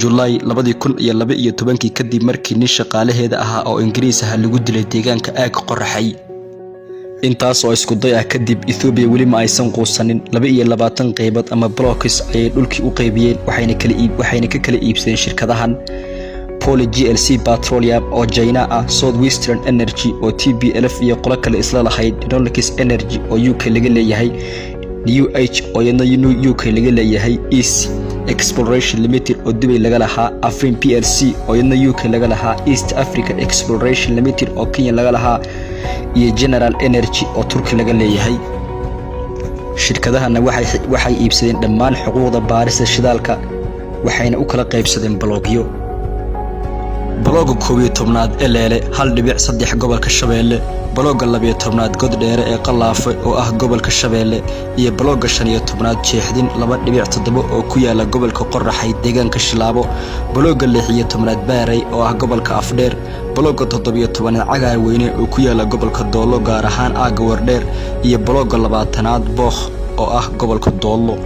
July 2012 kadib markii nin shaqaalaheeda ahaa oo Ingiriis ah lagu dilay deegaanka aag qoraxay. intaas oo isku day ah kadib Ethiopia wali ma aysan quusanin 22 qaybood ama blocks ay dhulkii u qaybiyeen waxayna ka kala iibsadeen shirkadahan Poly GLC Petroleum oo China ah, Southwestern Energy oo TPLF iyo qolo kale isla lahayd, Dynolix Energy oo UK laga leeyahay, UH oo iyadna UK laga leeyahay, East Exploration Limited oo Dubai laga lahaa, Afrin PLC oo iyadna UK laga lahaa, East African Exploration Limited oo Kenya laga lahaa, iyo General Energy oo Turki laga leeyahay. shirkadahana waxay iibsadeen dhammaan xuquuqda baarista shidaalka waxayna u kala qaybsadeen blogyo. blogga 11aad Eleele 1.3 gobolka Shabeelle, blogga 12aad Goddheere ee Qalaafo oo ah gobolka Shabeelle, iyo blogga 15aad Jeexdin 2.7 oo ku yaala gobolka Qoraxay deegaanka Shilaabo, blogga 16aad Baaray oo ah gobolka Afdheer, blogga 17aad Cagaar Weyne oo ku yaala gobolka Doolo gaar ahaan aaga Wardheer, iyo blogga 20aad Booq oo ah gobolka Doolo.